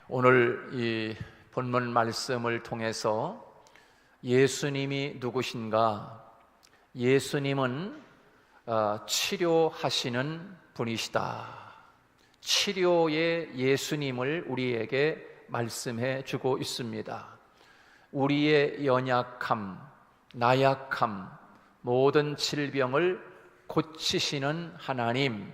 오늘 이 본문 말씀을 통해서 예수님이 누구신가? 예수님은 치료하시는 분이시다. 치료의 예수님을 우리에게 말씀해 주고 있습니다. 우리의 연약함, 나약함, 모든 질병을 고치시는 하나님,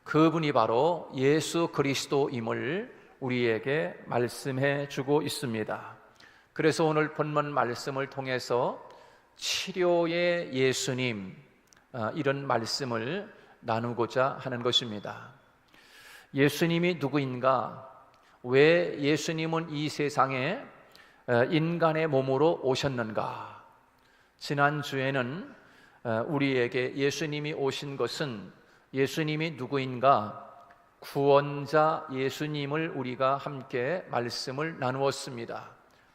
그분이 바로 예수 그리스도임을 우리에게 말씀해 주고 있습니다. 그래서 오늘 본문 말씀을 통해서 치료의 예수님, 이런 말씀을 나누고자 하는 것입니다. 예수님이 누구인가? 왜 예수님은 이 세상에 인간의 몸으로 오셨는가? 지난주에는 우리에게 예수님이 오신 것은 예수님이 누구인가? 구원자 예수님을 우리가 함께 말씀을 나누었습니다.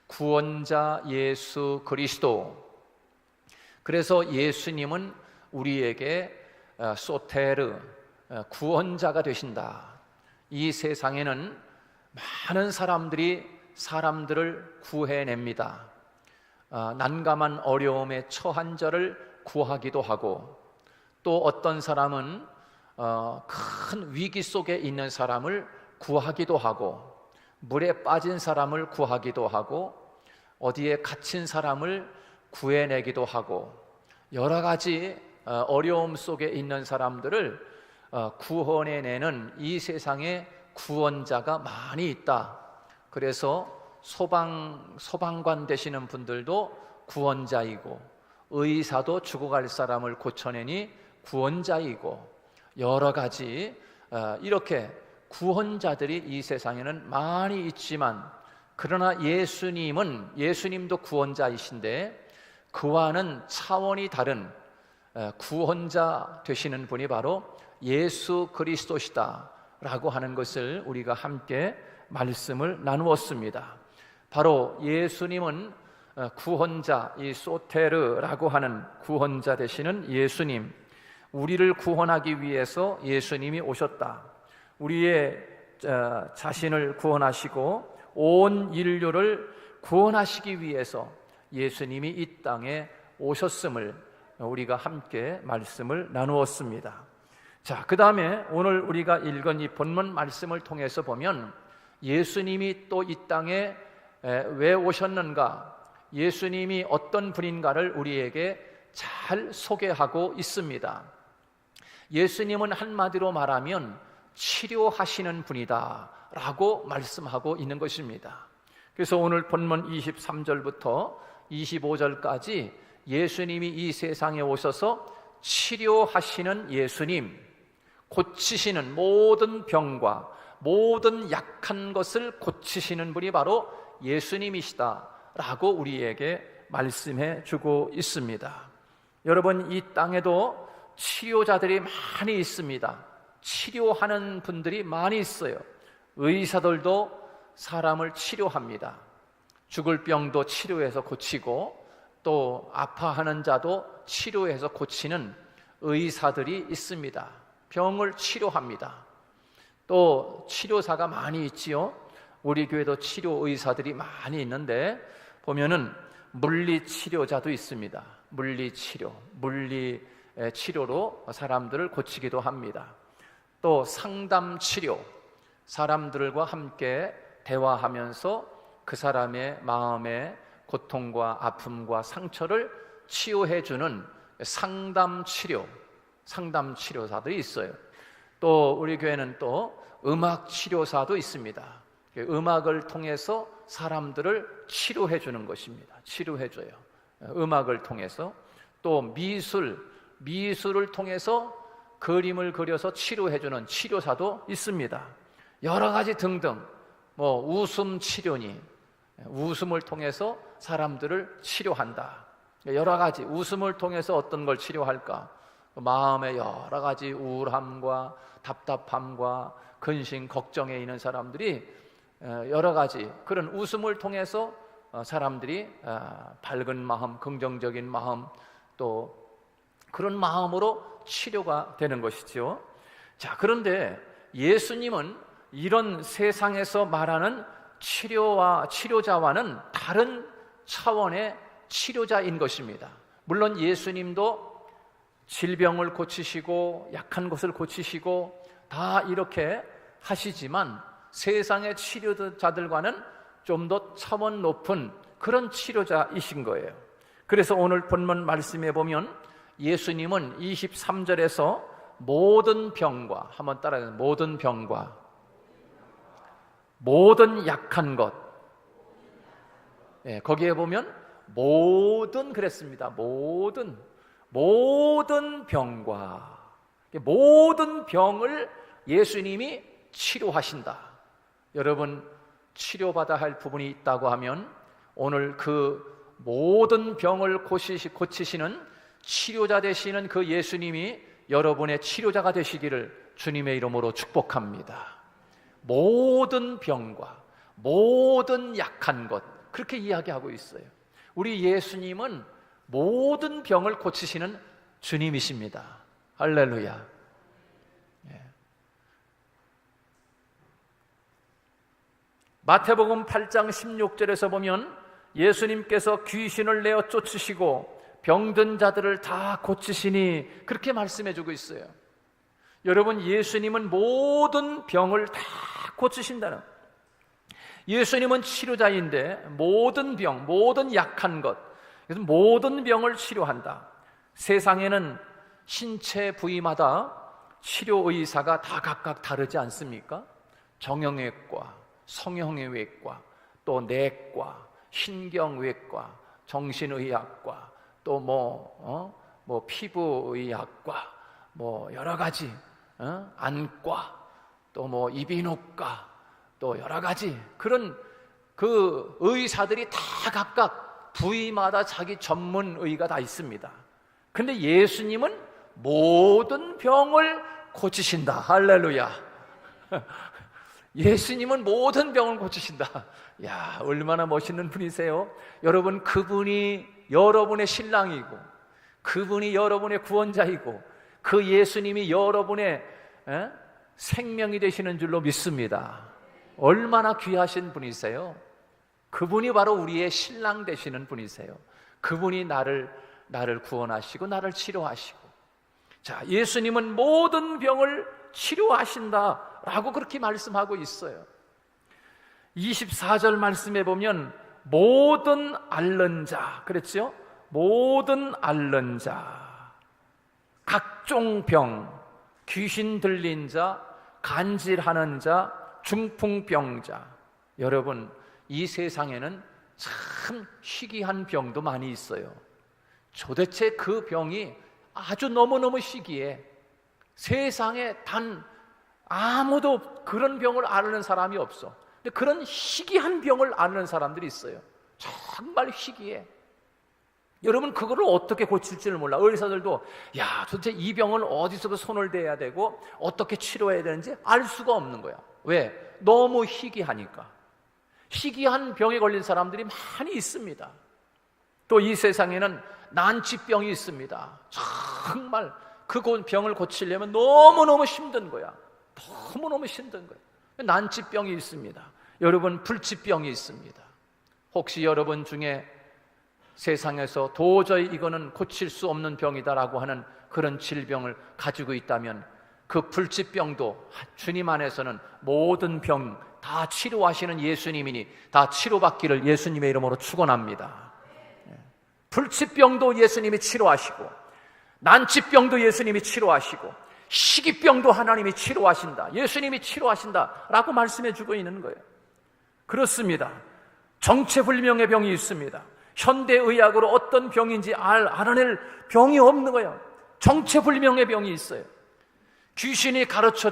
구원자 예수 그리스도. 그래서 예수님은 우리에게 소테르, 구원자가 되신다. 이 세상에는 많은 사람들이 사람들을 구해냅니다. 난감한 어려움에 처한 자를 구하기도 하고, 또 어떤 사람은 큰 위기 속에 있는 사람을 구하기도 하고, 물에 빠진 사람을 구하기도 하고, 어디에 갇힌 사람을 구해내기도 하고, 여러 가지 어려움 속에 있는 사람들을 구원해내는 이 세상에 구원자가 많이 있다. 그래서 소방관 되시는 분들도 구원자이고, 의사도 죽어갈 사람을 고쳐내니 구원자이고, 여러 가지 이렇게 구원자들이 이 세상에는 많이 있지만, 그러나 예수님도 구원자이신데 그와는 차원이 다른 구원자 되시는 분이 바로 예수 그리스도시다 라고 하는 것을 우리가 함께 말씀을 나누었습니다. 바로 예수님은 구원자, 이 소테르라고 하는 구원자 되시는 예수님, 우리를 구원하기 위해서 예수님이 오셨다. 우리의 자신을 구원하시고 온 인류를 구원하시기 위해서 예수님이 이 땅에 오셨음을 우리가 함께 말씀을 나누었습니다. 자, 그 다음에 오늘 우리가 읽은 이 본문 말씀을 통해서 보면 예수님이 또 이 땅에 왜 오셨는가, 예수님이 어떤 분인가를 우리에게 잘 소개하고 있습니다. 예수님은 한마디로 말하면 치료하시는 분이다 라고 말씀하고 있는 것입니다. 그래서 오늘 본문 23절부터 25절까지 예수님이 이 세상에 오셔서 치료하시는 예수님, 고치시는 모든 병과 모든 약한 것을 고치시는 분이 바로 예수님이시다 라고 우리에게 말씀해 주고 있습니다. 여러분, 이 땅에도 치료자들이 많이 있습니다. 치료하는 분들이 많이 있어요. 의사들도 사람을 치료합니다. 죽을 병도 치료해서 고치고, 또 아파하는 자도 치료해서 고치는 의사들이 있습니다. 병을 치료합니다. 또 치료사가 많이 있지요. 우리 교회도 치료 의사들이 많이 있는데 보면은 물리치료자도 있습니다. 물리치료로 사람들을 고치기도 합니다. 또 상담치료, 사람들과 함께 대화하면서 그 사람의 마음의 고통과 아픔과 상처를 치유해주는 상담치료사들이 있어요. 또 우리 교회는 또 음악치료사도 있습니다. 음악을 통해서 사람들을 치료해주는 것입니다. 치료해줘요. 음악을 통해서. 또 미술을 통해서 그림을 그려서 치료해주는 치료사도 있습니다. 여러 가지 등등, 웃음 치료니, 웃음을 통해서 사람들을 치료한다. 여러 가지, 웃음을 통해서 어떤 걸 치료할까? 마음의 여러 가지 우울함과 답답함과 근심, 걱정에 있는 사람들이 여러 가지 그런 웃음을 통해서 사람들이 밝은 마음, 긍정적인 마음, 또 그런 마음으로 치료가 되는 것이죠. 자, 그런데 예수님은 이런 세상에서 말하는 치료자와는 다른 차원의 치료자인 것입니다. 물론 예수님도 질병을 고치시고 약한 것을 고치시고 다 이렇게 하시지만 세상의 치료자들과는 좀 더 차원 높은 그런 치료자이신 거예요. 그래서 오늘 본문 말씀에 보면 예수님은 23절에서 모든 병과, 한번 따라해서 모든 병과 모든 약한 것, 거기에 보면 모든 그랬습니다. 모든 병과, 모든 병을 예수님이 치료하신다. 여러분, 치료받아야 할 부분이 있다고 하면 오늘 그 모든 병을 고치시는 치료자 되시는 그 예수님이 여러분의 치료자가 되시기를 주님의 이름으로 축복합니다. 모든 병과 모든 약한 것, 그렇게 이야기하고 있어요. 우리 예수님은 모든 병을 고치시는 주님이십니다. 할렐루야. 마태복음 8장 16절에서 보면 예수님께서 귀신을 내어 쫓으시고 병든 자들을 다 고치시니 그렇게 말씀해 주고 있어요. 여러분, 예수님은 모든 병을 다 고치신다는, 예수님은 치료자인데 모든 병, 모든 약한 것, 그래서 모든 병을 치료한다. 세상에는 신체 부위마다 치료 의사가 다 각각 다르지 않습니까? 정형외과, 성형외과, 또 내과, 신경외과, 정신의학과, 또 뭐 피부의학과, 뭐 여러 가지, 안과, 또 뭐 이비인후과, 또 여러 가지 그런 그 의사들이 다 각각 부위마다 자기 전문의가 다 있습니다. 근데 예수님은 모든 병을 고치신다. 할렐루야. 예수님은 모든 병을 고치신다. 야, 얼마나 멋있는 분이세요. 여러분, 그분이 여러분의 신랑이고 그분이 여러분의 구원자이고 그 예수님이 여러분의 생명이 되시는 줄로 믿습니다. 얼마나 귀하신 분이세요. 그분이 바로 우리의 신랑 되시는 분이세요. 그분이 나를 구원하시고 나를 치료하시고, 자, 예수님은 모든 병을 치료하신다라고 그렇게 말씀하고 있어요. 24절 말씀에 보면 모든 앓는 자, 그랬죠? 모든 앓는 자, 각종 병, 귀신 들린 자, 간질하는 자, 중풍병자. 여러분, 이 세상에는 참 희귀한 병도 많이 있어요. 도대체 그 병이 아주 너무너무 희귀해. 세상에 단 아무도 그런 병을 앓는 사람이 없어. 근데 그런 희귀한 병을 앓는 사람들이 있어요. 정말 희귀해. 여러분, 그거를 어떻게 고칠지를 몰라. 의사들도 야, 도대체 이 병은 어디서 손을 대야 되고 어떻게 치료해야 되는지 알 수가 없는 거야. 왜? 너무 희귀하니까. 희귀한 병에 걸린 사람들이 많이 있습니다. 또 이 세상에는 난치병이 있습니다. 정말 그 병을 고치려면 너무너무 힘든 거야. 너무너무 힘든 거야. 난치병이 있습니다. 여러분, 불치병이 있습니다. 혹시 여러분 중에 세상에서 도저히 이거는 고칠 수 없는 병이다라고 하는 그런 질병을 가지고 있다면 그 불치병도 주님 안에서는 모든 병 다 치료하시는 예수님이니 다 치료받기를 예수님의 이름으로 축원합니다. 불치병도 예수님이 치료하시고, 난치병도 예수님이 치료하시고, 희귀병도 하나님이 치료하신다, 예수님이 치료하신다라고 말씀해 주고 있는 거예요. 그렇습니다. 정체불명의 병이 있습니다. 현대의학으로 어떤 병인지 알아낼 병이 없는 거예요. 정체불명의 병이 있어요. 귀신이 가져다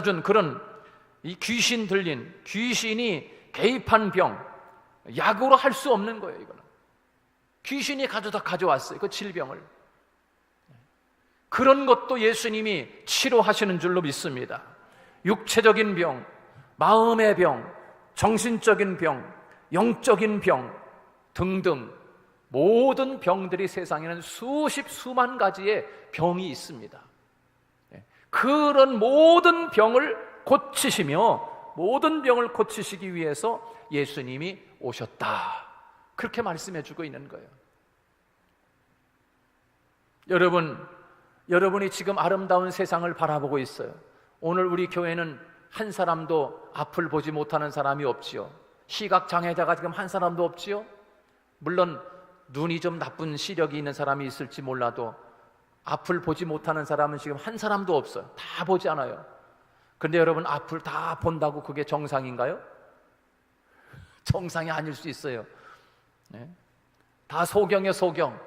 준 그런 이 귀신 들린, 귀신이 개입한 병, 약으로 할 수 없는 거예요. 이거는 귀신이 가져왔어요, 그 질병을. 그런 것도 예수님이 치료하시는 줄로 믿습니다. 육체적인 병, 마음의 병, 정신적인 병, 영적인 병 등등 모든 병들이 세상에는 수만 가지의 병이 있습니다. 그런 모든 병을 고치시며 모든 병을 고치시기 위해서 예수님이 오셨다. 그렇게 말씀해 주고 있는 거예요. 여러분이 지금 아름다운 세상을 바라보고 있어요. 오늘 우리 교회는 한 사람도 앞을 보지 못하는 사람이 없지요. 시각장애자가 지금 한 사람도 없지요. 물론 눈이 좀 나쁜 시력이 있는 사람이 있을지 몰라도 앞을 보지 못하는 사람은 지금 한 사람도 없어요. 다 보지 않아요. 그런데 여러분, 앞을 다 본다고 그게 정상인가요? 정상이 아닐 수 있어요. 네? 다 소경이에요, 소경.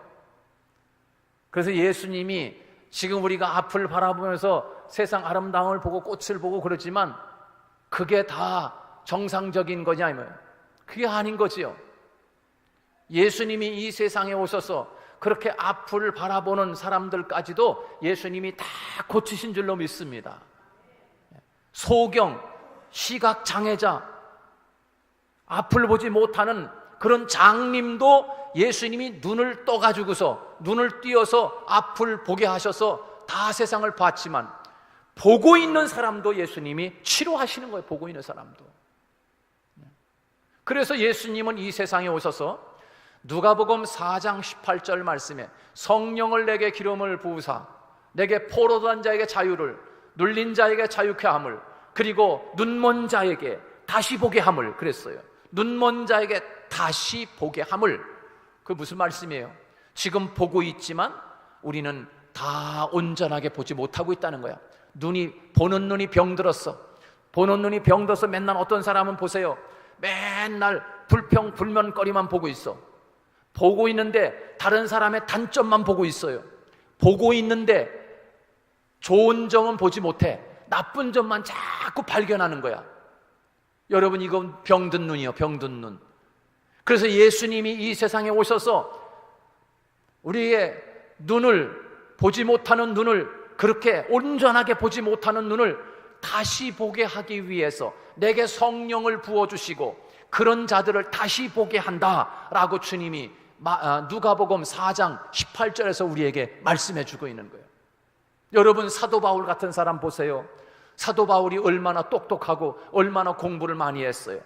그래서 예수님이 지금 우리가 앞을 바라보면서 세상 아름다움을 보고 꽃을 보고 그러지만 그게 다 정상적인 거냐, 이 말이에요. 그게 아닌 거지요. 예수님이 이 세상에 오셔서 그렇게 앞을 바라보는 사람들까지도 예수님이 다 고치신 줄로 믿습니다. 소경, 시각장애자, 앞을 보지 못하는 그런 장님도 예수님이 눈을 떠가지고서, 눈을 띄어서 앞을 보게 하셔서 다 세상을 봤지만 보고 있는 사람도 예수님이 치료하시는 거예요. 보고 있는 사람도. 그래서 예수님은 이 세상에 오셔서 누가복음 4장 18절 말씀에 성령을 내게 기름을 부으사 내게 포로된 자에게 자유를, 눌린 자에게 자유케 함을, 그리고 눈먼 자에게 다시 보게 함을 그랬어요. 눈먼 자에게 다시 보게 함을. 그 무슨 말씀이에요? 지금 보고 있지만 우리는 다 온전하게 보지 못하고 있다는 거야. 보는 눈이 병들었어. 보는 눈이 병들어서 맨날 어떤 사람은 보세요. 맨날 불평불만거리만 보고 있어. 보고 있는데 다른 사람의 단점만 보고 있어요. 보고 있는데 좋은 점은 보지 못해. 나쁜 점만 자꾸 발견하는 거야. 여러분, 이건 병든 눈이요, 병든 눈. 그래서 예수님이 이 세상에 오셔서 우리의 눈을, 보지 못하는 눈을, 그렇게 온전하게 보지 못하는 눈을 다시 보게 하기 위해서 내게 성령을 부어주시고 그런 자들을 다시 보게 한다라고 주님이 누가복음 4장 18절에서 우리에게 말씀해 주고 있는 거예요. 여러분, 사도 바울 같은 사람 보세요. 사도 바울이 얼마나 똑똑하고 얼마나 공부를 많이 했어요.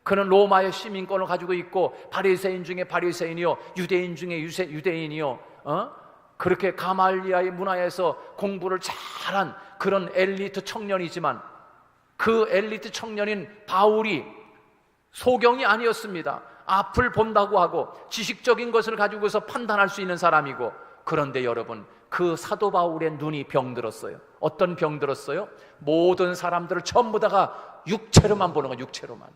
그는 로마의 시민권을 가지고 있고 바리새인 중에 바리새인이요, 유대인 중에 유대인이요, 그렇게 가말리아의 문화에서 공부를 잘한 그런 엘리트 청년이지만 그 엘리트 청년인 바울이 소경이 아니었습니다. 앞을 본다고 하고 지식적인 것을 가지고서 판단할 수 있는 사람이고, 그런데 여러분, 그 사도 바울의 눈이 병들었어요. 어떤 병들었어요? 모든 사람들을 전부 다가 육체로만 보는 거예요. 육체로만.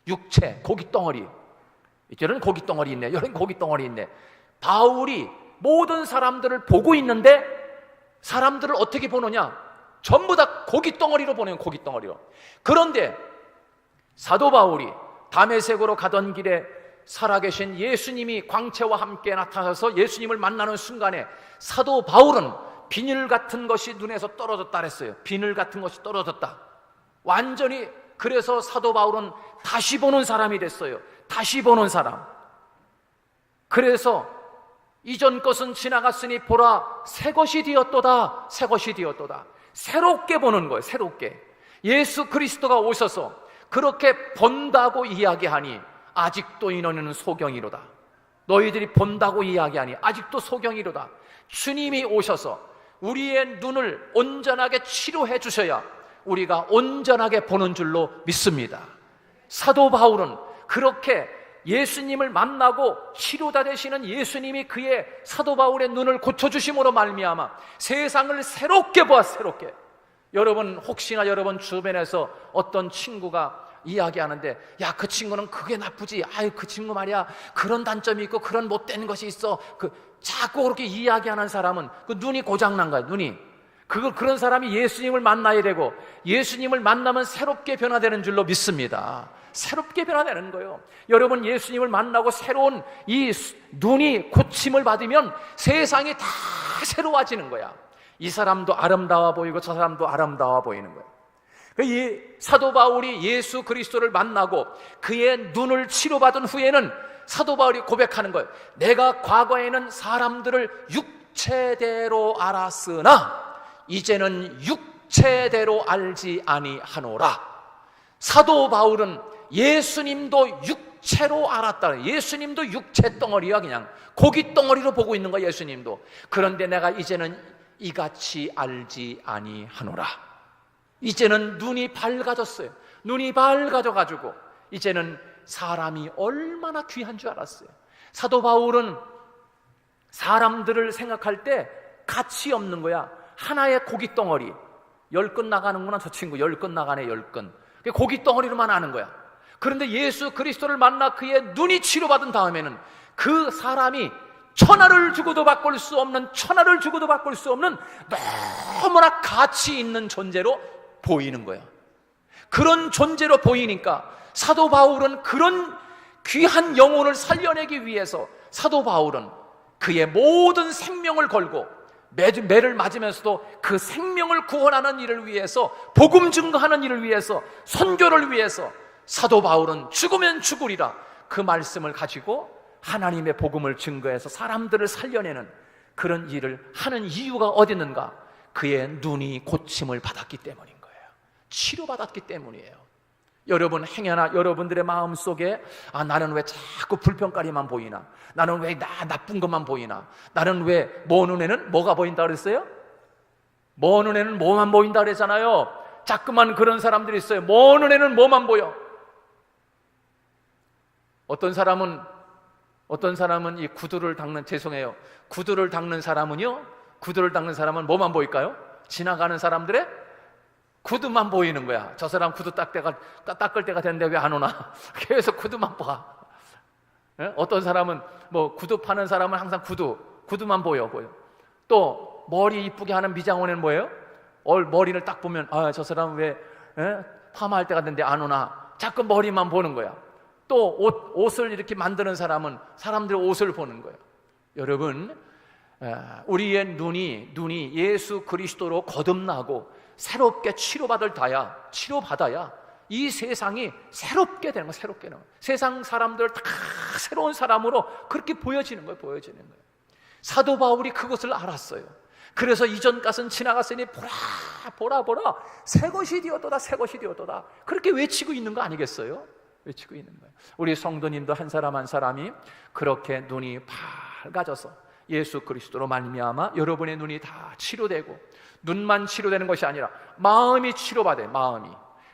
육체, 고깃덩어리. 이제는 고깃덩어리 있네, 여기는 고깃덩어리 있네. 바울이 모든 사람들을 보고 있는데 사람들을 어떻게 보느냐? 전부 다 고깃덩어리로 보내요. 고깃덩어리로. 그런데 사도 바울이 다메섹으로 가던 길에 살아계신 예수님이 광채와 함께 나타나서 예수님을 만나는 순간에 사도 바울은 비늘 같은 것이 눈에서 떨어졌다 그랬어요. 비늘 같은 것이 떨어졌다. 완전히. 그래서 사도 바울은 다시 보는 사람이 됐어요. 다시 보는 사람. 그래서 이전 것은 지나갔으니 보라, 새 것이 되었도다. 새 것이 되었도다. 새롭게 보는 거예요. 새롭게. 예수 그리스도가 오셔서 그렇게 본다고 이야기하니 아직도 인원은 소경이로다. 너희들이 본다고 이야기하니 아직도 소경이로다. 주님이 오셔서 우리의 눈을 온전하게 치료해 주셔야 우리가 온전하게 보는 줄로 믿습니다. 사도 바울은 그렇게 예수님을 만나고 치료자 되시는 예수님이 그의 사도 바울의 눈을 고쳐주심으로 말미암아 세상을 새롭게 보았어요. 새롭게. 여러분, 혹시나 여러분 주변에서 어떤 친구가 이야기하는데, 야, 그 친구는 그게 나쁘지, 아유, 그 친구 말이야, 그런 단점이 있고 그런 못된 것이 있어, 자꾸 그렇게 이야기하는 사람은 그 눈이 고장난 거야. 눈이. 그런 사람이 예수님을 만나야 되고, 예수님을 만나면 새롭게 변화되는 줄로 믿습니다. 새롭게 변화되는 거예요. 여러분, 예수님을 만나고 새로운 이 눈이 고침을 받으면 세상이 다 새로워지는 거야. 이 사람도 아름다워 보이고 저 사람도 아름다워 보이는 거예요. 이 사도 바울이 예수 그리스도를 만나고 그의 눈을 치료받은 후에는 사도 바울이 고백하는 거예요. 내가 과거에는 사람들을 육체대로 알았으나 이제는 육체대로 알지 아니하노라. 사도 바울은 예수님도 육체로 알았다. 예수님도 육체 덩어리야. 그냥 고기 덩어리로 보고 있는 거야, 예수님도. 그런데 내가 이제는 이같이 알지 아니하노라. 이제는 눈이 밝아졌어요. 눈이 밝아져가지고 이제는 사람이 얼마나 귀한 줄 알았어요. 사도 바울은 사람들을 생각할 때 가치 없는 거야. 하나의 고기 덩어리. 10건 나가는구나, 저 친구. 10건 나가네, 10건. 고기 덩어리로만 아는 거야. 그런데 예수 그리스도를 만나 그의 눈이 치료받은 다음에는 그 사람이 천하를 주고도 바꿀 수 없는, 천하를 주고도 바꿀 수 없는 너무나 가치 있는 존재로 보이는 거예요. 그런 존재로 보이니까 사도 바울은 그런 귀한 영혼을 살려내기 위해서 사도 바울은 그의 모든 생명을 걸고 매를 맞으면서도 그 생명을 구원하는 일을 위해서, 복음 증거하는 일을 위해서, 선교를 위해서 사도 바울은 죽으면 죽으리라 그 말씀을 가지고 하나님의 복음을 증거해서 사람들을 살려내는 그런 일을 하는 이유가 어디 있는가? 그의 눈이 고침을 받았기 때문인 거예요. 치료받았기 때문이에요. 여러분 행여나 여러분들의 마음속에 나는 왜 자꾸 불평거리만 보이나? 나는 왜 나쁜 것만 보이나? 나는 왜 뭐 눈에는 뭐가 보인다 그랬어요? 뭐 눈에는 뭐만 보인다 그랬잖아요. 자꾸만 그런 사람들이 있어요. 뭐 눈에는 뭐만 보여? 어떤 사람은 이 구두를 닦는, 죄송해요, 구두를 닦는 사람은요, 구두를 닦는 사람은 뭐만 보일까요? 지나가는 사람들의 구두만 보이는 거야. 저 사람 구두 닦을 때가 됐는데 왜 안 오나? 계속 구두만 봐. 어떤 사람은 뭐 구두 파는 사람은 항상 구두만 보여. 또 머리 이쁘게 하는 미장원에는 뭐예요? 머리를 딱 보면 저 사람 왜 파마할 때가 됐는데 안 오나? 자꾸 머리만 보는 거야. 또 옷을 이렇게 만드는 사람은 사람들의 옷을 보는 거예요. 여러분, 우리의 눈이 예수 그리스도로 거듭나고 새롭게 치료받아야 이 세상이 새롭게 되는 거예요. 새롭게 되는 거예요. 세상 사람들 다 새로운 사람으로 그렇게 보여지는 거예요. 사도 바울이 그것을 알았어요. 그래서 이전 것은 지나갔으니 보라 새 것이 되었도다 그렇게 외치고 있는 거 아니겠어요? 외치고 있는 거예요. 우리 성도님도 한 사람 한 사람이 그렇게 눈이 밝아져서 예수 그리스도로 말미암아 여러분의 눈이 다 치료되고, 눈만 치료되는 것이 아니라 마음이 치료받아요.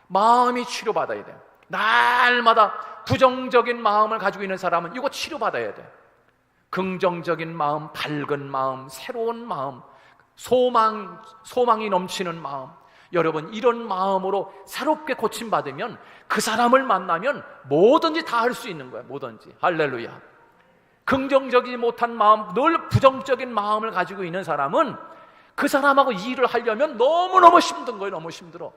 마음이 치료받아야 돼요. 날마다 부정적인 마음을 가지고 있는 사람은 이거 치료받아야 돼요. 긍정적인 마음, 밝은 마음, 새로운 마음, 소망이 넘치는 마음, 여러분 이런 마음으로 새롭게 고침받으면 그 사람을 만나면 뭐든지 다 할 수 있는 거예요. 뭐든지. 할렐루야. 긍정적이지 못한 마음, 늘 부정적인 마음을 가지고 있는 사람은 그 사람하고 일을 하려면 너무너무 힘든 거예요. 너무 힘들어.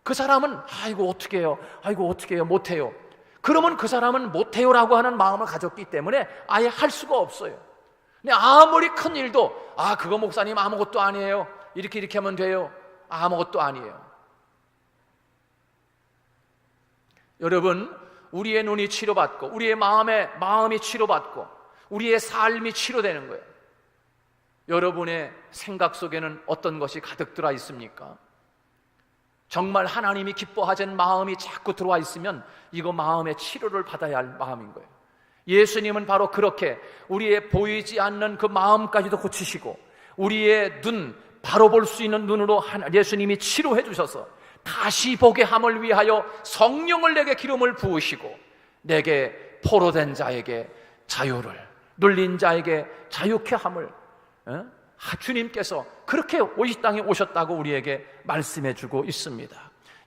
그 사람은 어떻게 해요? 못해요. 그러면 그 사람은 못해요라고 하는 마음을 가졌기 때문에 아예 할 수가 없어요. 근데 아무리 큰 일도 그거 목사님 아무것도 아니에요. 이렇게 하면 돼요. 아무것도 아니에요. 여러분, 우리의 눈이 치료받고 우리의 마음이 치료받고 우리의 삶이 치료되는 거예요. 여러분의 생각 속에는 어떤 것이 가득 들어 있습니까? 정말 하나님이 기뻐하는 마음이 자꾸 들어와 있으면 이거 마음의 치료를 받아야 할 마음인 거예요. 예수님은 바로 그렇게 우리의 보이지 않는 그 마음까지도 고치시고 우리의 눈, 바로 볼 수 있는 눈으로 예수님이 치료해 주셔서 다시 보게 함을 위하여 성령을 내게 기름을 부으시고 내게 포로된 자에게 자유를, 눌린 자에게 자유케 함을 주님께서 그렇게 이 땅에 오셨다고 우리에게 말씀해 주고 있습니다.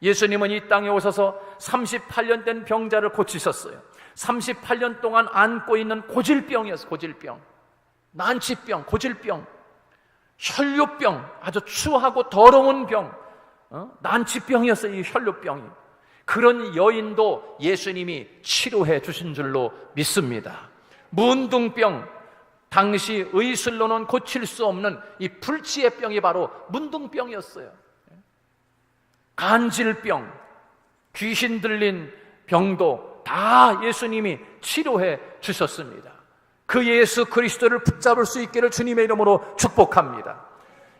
예수님은 이 땅에 오셔서 38년 된 병자를 고치셨어요. 38년 동안 안고 있는 고질병이었어요. 고질병, 난치병, 고질병, 혈류병, 아주 추하고 더러운 병, 난치병이었어요. 이 혈류병이. 그런 여인도 예수님이 치료해 주신 줄로 믿습니다. 문둥병, 당시 의술로는 고칠 수 없는 이 불치의 병이 바로 문둥병이었어요. 간질병, 귀신 들린 병도 다 예수님이 치료해 주셨습니다. 그 예수 그리스도를 붙잡을 수 있기를 주님의 이름으로 축복합니다.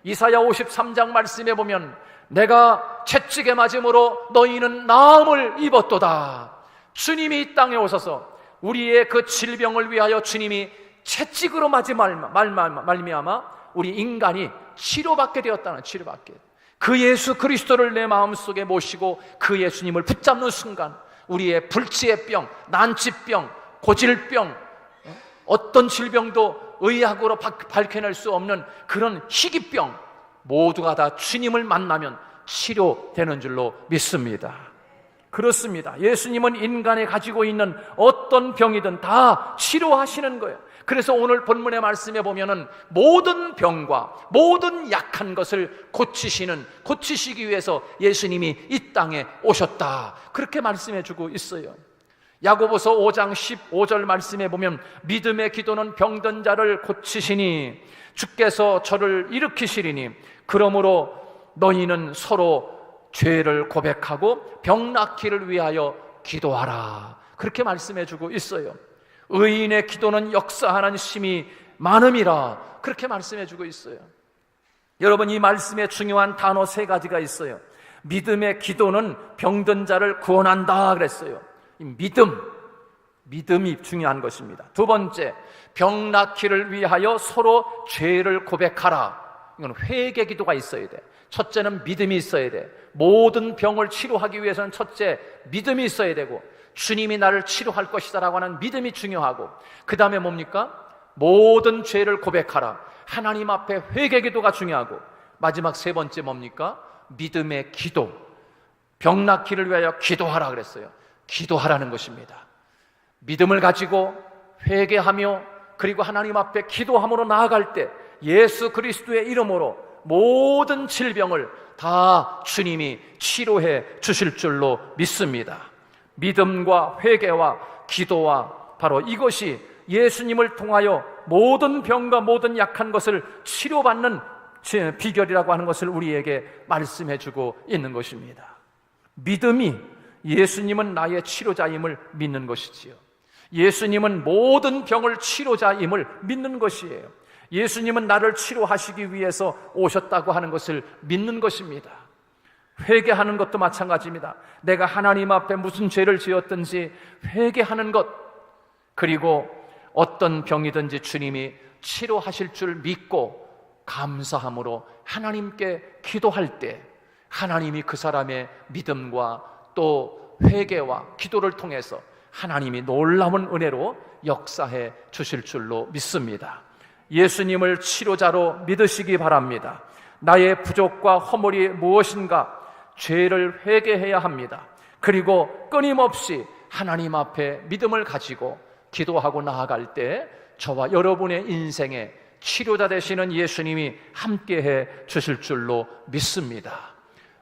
이사야 53장 말씀에 보면 내가 채찍에 맞음으로 너희는 나음을 입었도다. 주님이 이 땅에 오셔서 우리의 그 질병을 위하여 주님이 채찍으로 맞은 말미암아 우리 인간이 치료받게 되었다는, 치료받게. 그 예수 그리스도를 내 마음속에 모시고 그 예수님을 붙잡는 순간 우리의 불치의 병, 난치병, 고질병, 어떤 질병도 의학으로 밝혀낼 수 없는 그런 희귀병 모두가 다 주님을 만나면 치료되는 줄로 믿습니다. 그렇습니다. 예수님은 인간이 가지고 있는 어떤 병이든 다 치료하시는 거예요. 그래서 오늘 본문의 말씀에 보면은 모든 병과 모든 약한 것을 고치시기 위해서 예수님이 이 땅에 오셨다, 그렇게 말씀해 주고 있어요. 야고보서 5장 15절 말씀에 보면 믿음의 기도는 병든 자를 고치시니 주께서 저를 일으키시리니 그러므로 너희는 서로 죄를 고백하고 병 낫기를 위하여 기도하라, 그렇게 말씀해 주고 있어요. 의인의 기도는 역사하는 힘이 많음이라, 그렇게 말씀해 주고 있어요. 여러분, 이 말씀에 중요한 단어 3가지가 있어요. 믿음의 기도는 병든 자를 구원한다 그랬어요. 믿음이 중요한 것입니다. 두 번째, 병 낫기를 위하여 서로 죄를 고백하라. 이건 회개 기도가 있어야 돼. 첫째는 믿음이 있어야 돼. 모든 병을 치료하기 위해서는 첫째 믿음이 있어야 되고, 주님이 나를 치료할 것이다라고 하는 믿음이 중요하고, 그 다음에 뭡니까? 모든 죄를 고백하라. 하나님 앞에 회개 기도가 중요하고, 마지막 3번째 뭡니까? 믿음의 기도. 병 낫기를 위하여 기도하라 그랬어요. 기도하라는 것입니다. 믿음을 가지고 회개하며 그리고 하나님 앞에 기도함으로 나아갈 때 예수 그리스도의 이름으로 모든 질병을 다 주님이 치료해 주실 줄로 믿습니다. 믿음과 회개와 기도와 바로 이것이 예수님을 통하여 모든 병과 모든 약한 것을 치료받는 비결이라고 하는 것을 우리에게 말씀해 주고 있는 것입니다. 믿음이 예수님은 나의 치료자임을 믿는 것이지요. 예수님은 모든 병을 치료자임을 믿는 것이에요. 예수님은 나를 치료하시기 위해서 오셨다고 하는 것을 믿는 것입니다. 회개하는 것도 마찬가지입니다. 내가 하나님 앞에 무슨 죄를 지었든지 회개하는 것, 그리고 어떤 병이든지 주님이 치료하실 줄 믿고 감사함으로 하나님께 기도할 때 하나님이 그 사람의 믿음과 또 회개와 기도를 통해서 하나님이 놀라운 은혜로 역사해 주실 줄로 믿습니다. 예수님을 치료자로 믿으시기 바랍니다. 나의 부족과 허물이 무엇인가? 죄를 회개해야 합니다. 그리고 끊임없이 하나님 앞에 믿음을 가지고 기도하고 나아갈 때 저와 여러분의 인생에 치료자 되시는 예수님이 함께해 주실 줄로 믿습니다.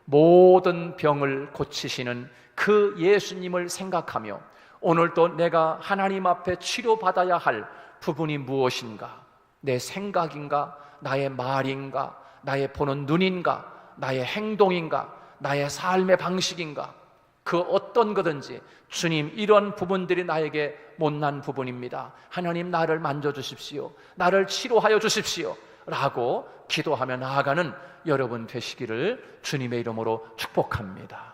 모든 병을 고치시는 그 예수님을 생각하며 오늘도 내가 하나님 앞에 치료받아야 할 부분이 무엇인가? 내 생각인가? 나의 말인가? 나의 보는 눈인가? 나의 행동인가? 나의 삶의 방식인가? 그 어떤 거든지 주님, 이런 부분들이 나에게 못난 부분입니다. 하나님, 나를 만져주십시오. 나를 치료하여 주십시오. 라고 기도하며 나아가는 여러분 되시기를 주님의 이름으로 축복합니다.